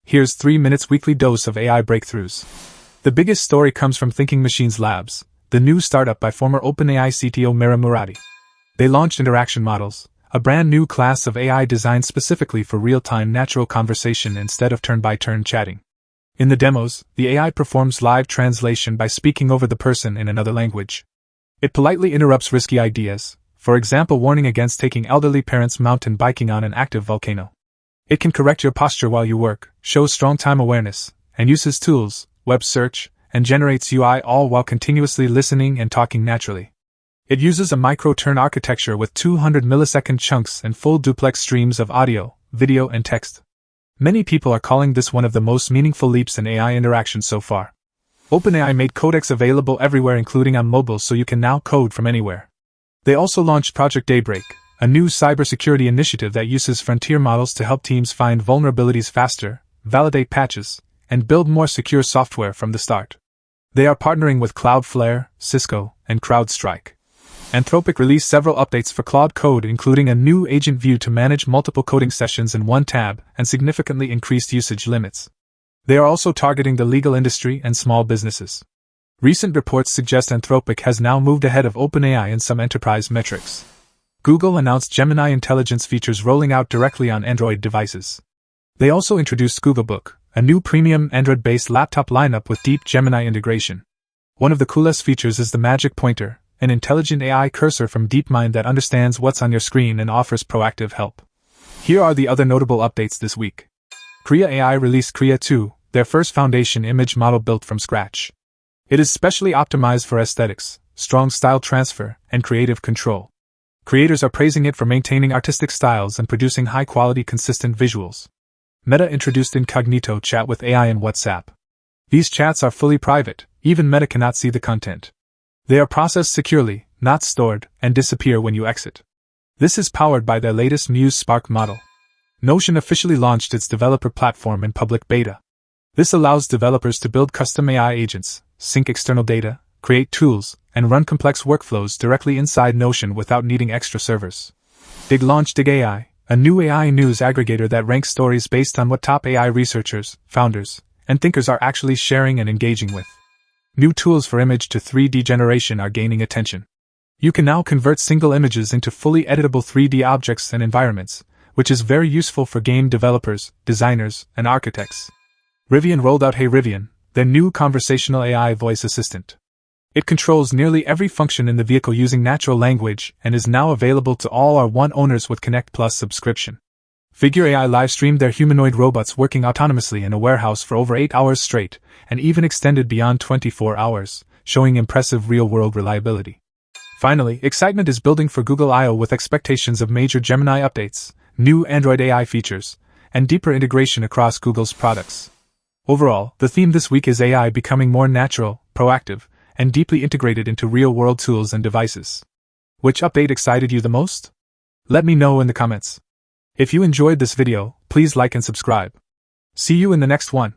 Here's 3 minutes weekly dose of AI breakthroughs. The biggest story comes from Thinking Machines Labs, the new startup by former OpenAI CTO Mira Murati. They launched interaction models, a brand new class of AI designed specifically for real-time natural conversation instead of turn-by-turn chatting. In the demos, the AI performs live translation by speaking over the person in another language. It politely interrupts risky ideas, for example warning against taking elderly parents mountain biking on an active volcano. It can correct your posture while you work, shows strong time awareness, and uses tools, web search, and generates UI all while continuously listening and talking naturally. It uses a micro-turn architecture with 200 millisecond chunks and full duplex streams of audio, video, and text. Many people are calling this one of the most meaningful leaps in AI interaction so far. OpenAI made Codex available everywhere including on mobile so you can now code from anywhere. They also launched Project Daybreak, a new cybersecurity initiative that uses frontier models to help teams find vulnerabilities faster, validate patches, and build more secure software from the start. They are partnering with Cloudflare, Cisco, and CrowdStrike. Anthropic released several updates for Claude Code including a new agent view to manage multiple coding sessions in one tab and significantly increased usage limits. They are also targeting the legal industry and small businesses. Recent reports suggest Anthropic has now moved ahead of OpenAI in some enterprise metrics. Google announced Gemini intelligence features rolling out directly on Android devices. They also introduced Googlebook, a new premium Android-based laptop lineup with deep Gemini integration. One of the coolest features is the Magic Pointer, an intelligent AI cursor from DeepMind that understands what's on your screen and offers proactive help. Here are the other notable updates this week. Krea AI released Krea 2, their first foundation image model built from scratch. It is specially optimized for aesthetics, strong style transfer, and creative control. Creators are praising it for maintaining artistic styles and producing high-quality, consistent visuals. Meta introduced Incognito chat with AI in WhatsApp. These chats are fully private, even Meta cannot see the content. They are processed securely, not stored, and disappear when you exit. This is powered by their latest Muse Spark model. Notion officially launched its developer platform in public beta. This allows developers to build custom AI agents, sync external data, create tools, and run complex workflows directly inside Notion without needing extra servers. Dig launched Dig AI, a new AI news aggregator that ranks stories based on what top AI researchers, founders, and thinkers are actually sharing and engaging with. New tools for image to 3D generation are gaining attention. You can now convert single images into fully editable 3D objects and environments, which is very useful for game developers, designers, and architects. Rivian rolled out Hey Rivian, their new conversational AI voice assistant. It controls nearly every function in the vehicle using natural language and is now available to all R1 owners with Connect Plus subscription. Figure AI livestreamed their humanoid robots working autonomously in a warehouse for over 8 hours straight, and even extended beyond 24 hours, showing impressive real-world reliability. Finally, excitement is building for Google I/O with expectations of major Gemini updates, new Android AI features, and deeper integration across Google's products. Overall, the theme this week is AI becoming more natural, proactive, and deeply integrated into real-world tools and devices. Which update excited you the most? Let me know in the comments. If you enjoyed this video, please like and subscribe. See you in the next one.